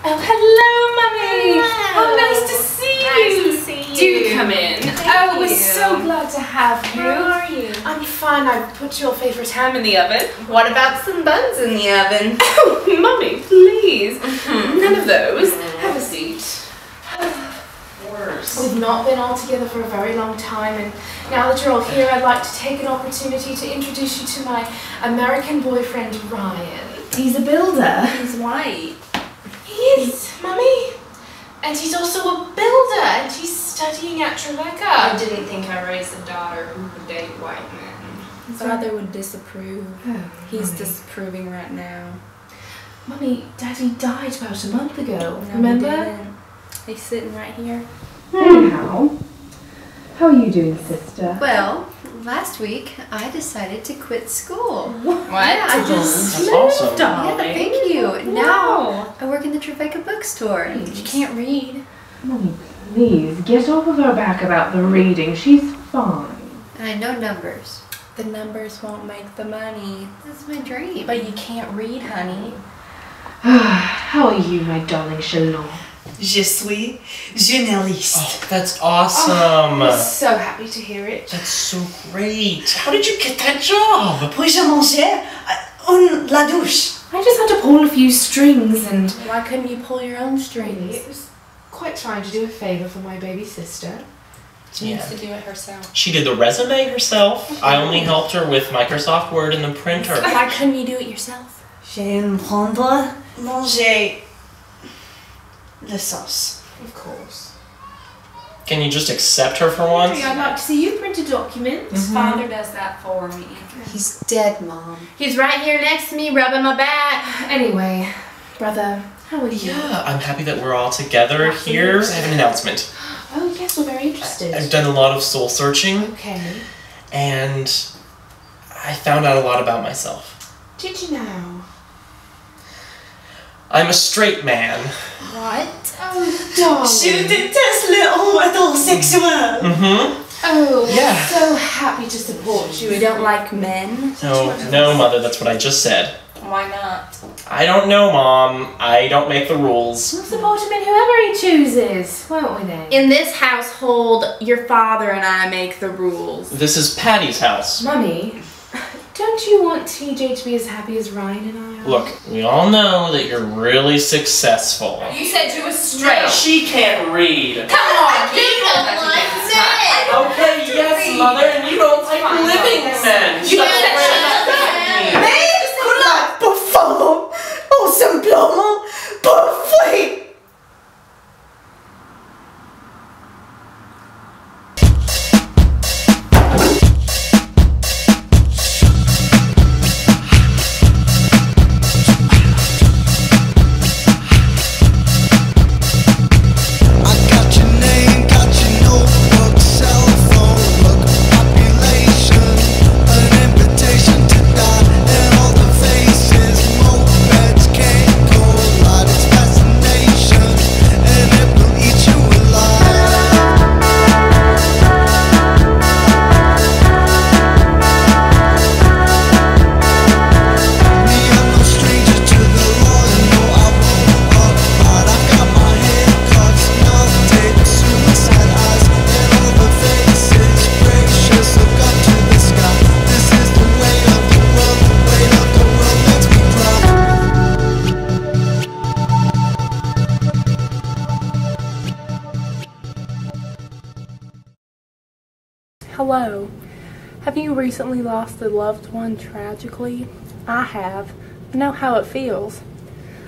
Oh, hello, Mummy! Oh, nice to see you! Nice to see you. Do come in. Thank we're you. so glad to have you. How are you? I'm fine. I've put your favourite ham in the oven. What about some buns in the oven? Oh, Mummy, please. None of those. Have a seat. We've not been all together for a very long time, and now that you're all here, I'd like to take an opportunity to introduce you to my American boyfriend, Ryan. He's a builder. He's white. He is, Mummy. And he's also a builder, and he's studying at Trevecca. I didn't think I raised a daughter who would date white men. His father would disapprove. Oh, He's Mummy. disapproving right now. Mummy, Daddy died about a month ago, No, he remember? didn't. He's sitting right here. Anyhow, how are you doing, sister? Well, last week I decided to quit school. What? Yeah, I just That's awesome. Yeah, thank you. Now I work in the Trevecca bookstore. You can't read. Mommy, please, get off of her back about the reading. She's fine. And I know numbers. The numbers won't make the money. That's my dream. But you can't read, honey. How are you, my darling Shalom? Je suis journaliste. Oh, that's awesome. We're so happy to hear it. That's so great. How did you get that job? Puis-je manger la douche? I just had to pull a few strings, and Why couldn't you pull your own strings? it was quite trying to do a favour for my baby sister. She needs to do it herself. She did the resume herself. I only helped her with Microsoft Word and the printer. Why couldn't you do it yourself? J'aime prendre, manger le sauce. Of course. Can you just accept her for once? I'd like to see you print a document. His father does that for me. He's dead, Mom. He's right here next to me, rubbing my back. Anyway, brother, how are you? Yeah, I'm happy that we're all together here. I have an announcement. Oh, yes, we're very interested. I've done a lot of soul searching, Okay. and I found out a lot about myself. Did you now? I'm a straight man. What? Oh, darling. Je déteste les homosexuels. Mm-hmm. Oh, Yeah. we're so happy to support you. You don't like men? No, Mother, that's what I just said. Why not? I don't know, Mom. I don't make the rules. We'll support him in whoever he chooses, won't we then? In this household, your father and I make the rules. This is Patty's house. Mummy, don't you want TJ to be as happy as Ryan and I are? Look, we all know that you're really successful. You said you were straight. She can't read. Come on, Okay, yes, Mother, and you don't like living men. You That's said where shut you up. me. Mais la performance, simplement parfait. Hello. Have you recently lost a loved one tragically? I have. I know how it feels.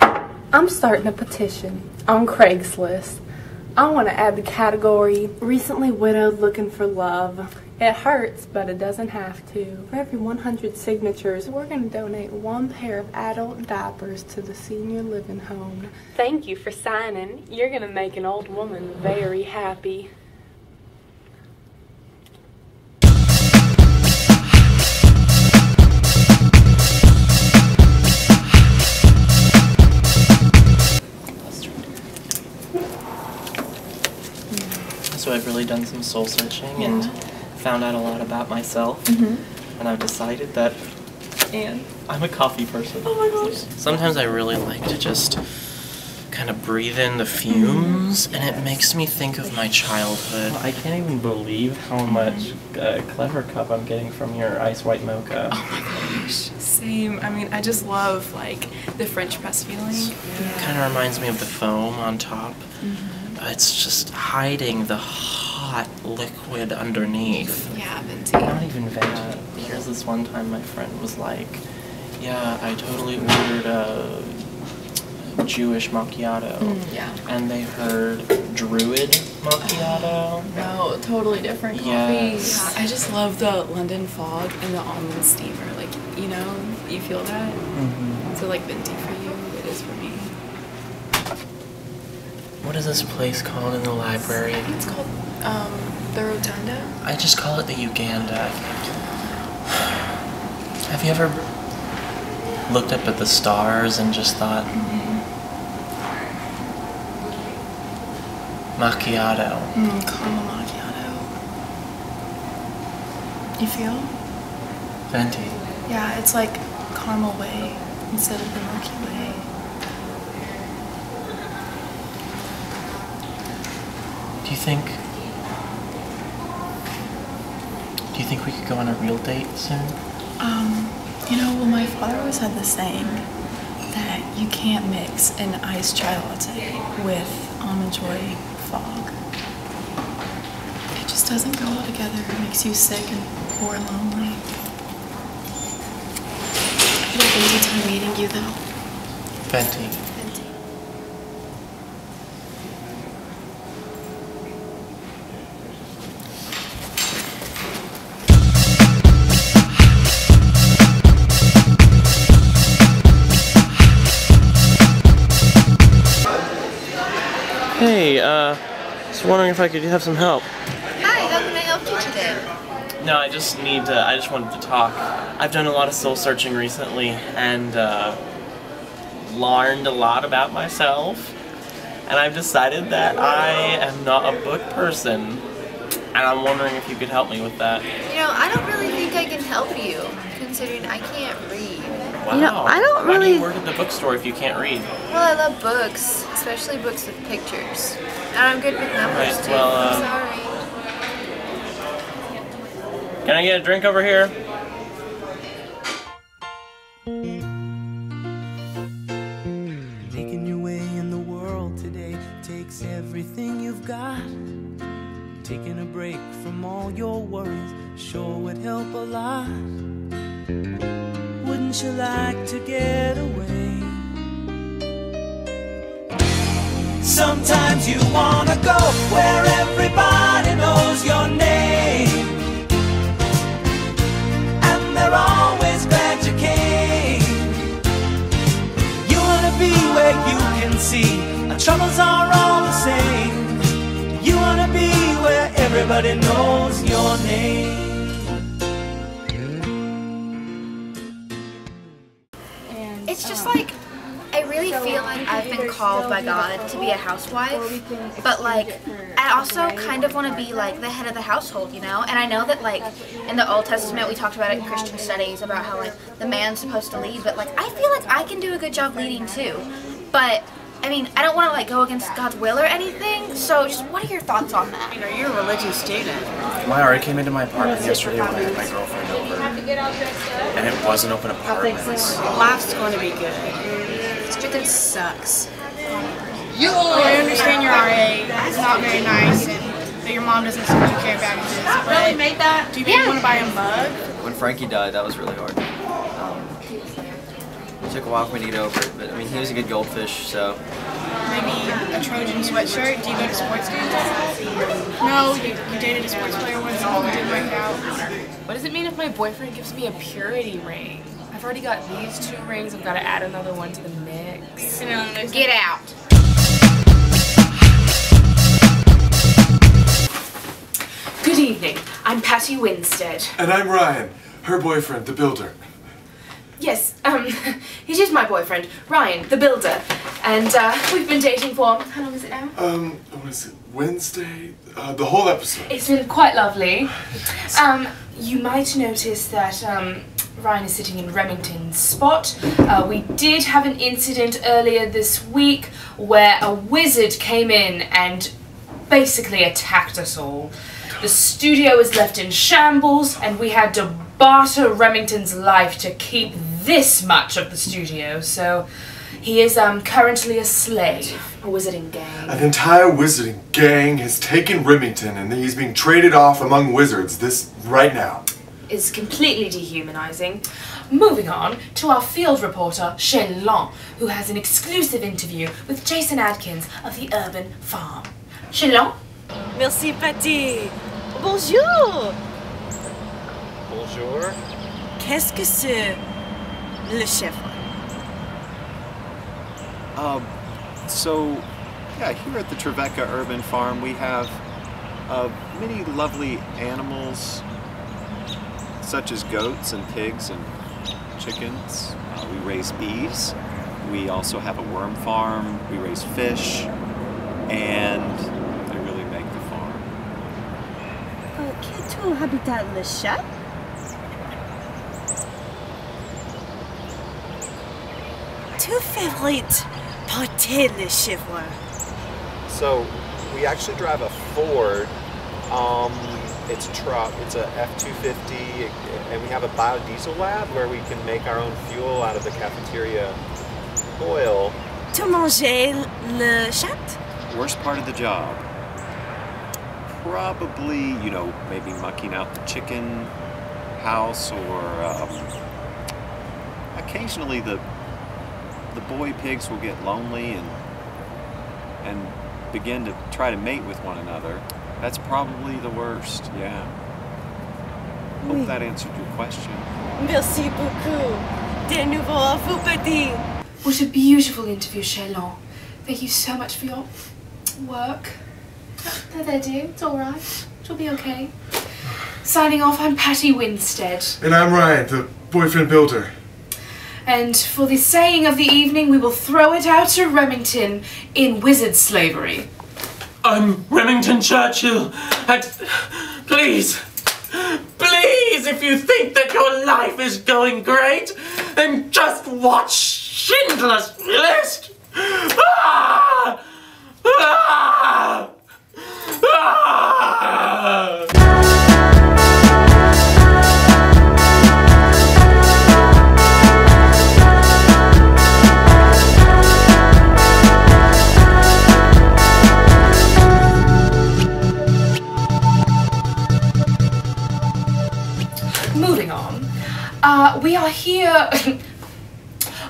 I'm starting a petition on Craigslist. I want to add the category recently widowed looking for love. It hurts, but it doesn't have to. For every 100 signatures, we're going to donate 1 pair of adult diapers to the senior living home. Thank you for signing. You're going to make an old woman very happy. So I've really done some soul searching and found out a lot about myself. And I've decided that I'm a coffee person. Oh my gosh. Sometimes I really like to just kind of breathe in the fumes, and it makes me think of my childhood. I can't even believe how much Clever Cup I'm getting from your ice white mocha. Oh my gosh, same. I mean, I just love like the French press feeling. It kind of reminds me of the foam on top. It's just hiding the hot liquid underneath. Yeah, venti. Not even that. Here's this one time my friend was like, yeah, I totally ordered a Jewish macchiato. Yeah. And they heard Druid macchiato. No, totally different coffee. Yes. Yeah, I just love the London fog and the almond steamer. Like, you know, you feel that? So like venti for you, it is for me. What is this place called in the library? I think it's called the Rotunda. I just call it the Uganda. Have you ever looked up at the stars and just thought, macchiato? Caramel macchiato. You feel? Venti. Yeah, it's like caramel way instead of the Milky Way. Do you think we could go on a real date soon? You know, well, my father always had this saying that you can't mix an iced chai latte with almond joy fog. It just doesn't go well together. It makes you sick and poor and lonely. I had a busy time meeting you, though. Venti. Hey, just wondering if I could have some help. Hi, how can I help you today? No, I just wanted to talk. I've done a lot of soul searching recently and learned a lot about myself. And I've decided that I am not a book person. And I'm wondering if you could help me with that. You know, I don't really think I can help you, considering I can't read. Wow. You know, I don't Why do really... you work at the bookstore if you can't read? Well, I love books, especially books with pictures. And I'm good with numbers, Right, too. well, I'm sorry. Can I get a drink over here? Making your way in the world today takes everything you've got. Taking a break from all your worries sure would help a lot. Wouldn't you like to get away? Sometimes you wanna go where everybody knows your name, and they're always glad you came. You wanna be where you can see our troubles are all the same. You wanna be where everybody knows your name. It's just like, I really feel like I've been called by God to be a housewife, but like, I also kind of want to be like the head of the household, you know? And I know that like, in the Old Testament we talked about it in Christian studies about how like, the man's supposed to lead, but like, I feel like I can do a good job leading too. But, I mean, I don't want to like go against God's will or anything, so just what are your thoughts on that? You know, you're a religious student. I already came into my apartment yesterday when I had my girlfriend over, and it was an open apartment. Life's going to be good. Student sucks. I understand you're RA. It's not very nice, and that your mom doesn't seem to care about you. Really made that? Do you maybe want to buy a mug? When Frankie died, that was really hard. It took a while for me to get over it, but I mean, he was a good goldfish, so. Maybe a Trojan sweatshirt? Do you go to sports games? No, you dated a sports player once and it didn't work out. What does it mean if my boyfriend gives me a purity ring? I've already got these 2 rings. I've got to add another one to the mix. Get out. Good evening. I'm Patty Winstead. And I'm Ryan, her boyfriend, the builder. Yes, he's just my boyfriend, Ryan, the builder. And we've been dating for, how long is it now? What is it, Wednesday? The whole episode. It's been quite lovely. You might notice that, Ryan is sitting in Remington's spot. We did have an incident earlier this week where a wizard came in and basically attacked us all. The studio was left in shambles and we had to barter Remington's life to keep this much of the studio, so he is currently a slave. A wizarding gang. An entire wizarding gang has taken Remington and he's being traded off among wizards right now. Is completely dehumanizing. Moving on to our field reporter, Shelon, who has an exclusive interview with Jason Adkins of the Urban Farm. Shelon? Merci, Patty. Bonjour. Bonjour. Qu'est-ce que c'est le chef? So, yeah, here at the Trevecca Urban Farm we have many lovely animals such as goats and pigs and chickens. We raise bees. We also have a worm farm. We raise fish, and they really make the farm. Qu'est-ce habitat le chat? Tu favorite porter le cheval? So, we actually drive a Ford. It's a truck. It's a F-250, and we have a biodiesel lab where we can make our own fuel out of the cafeteria oil. Tu manges le chat? Worst part of the job? Probably, you know, maybe mucking out the chicken house, or occasionally the boy pigs will get lonely and begin to try to mate with one another. That's probably the worst, yeah. Hope that answered your question. Merci beaucoup. De nouveau à vous, petit. What a beautiful interview, Shelon. Thank you so much for your work. There, dear. It's all right. It'll be okay. Signing off, I'm Patty Winstead. And I'm Ryan, the boyfriend builder. And for the saying of the evening, we will throw it out to Remington in wizard slavery. I'm Remington Churchill, and please, if you think that your life is going great, then just watch Schindler's List! Ah! Ah! Ah! Moving on, we are here.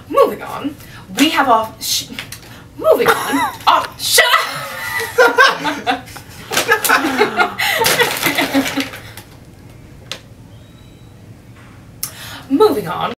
Moving on, we have our. Moving on, shut up! Moving on.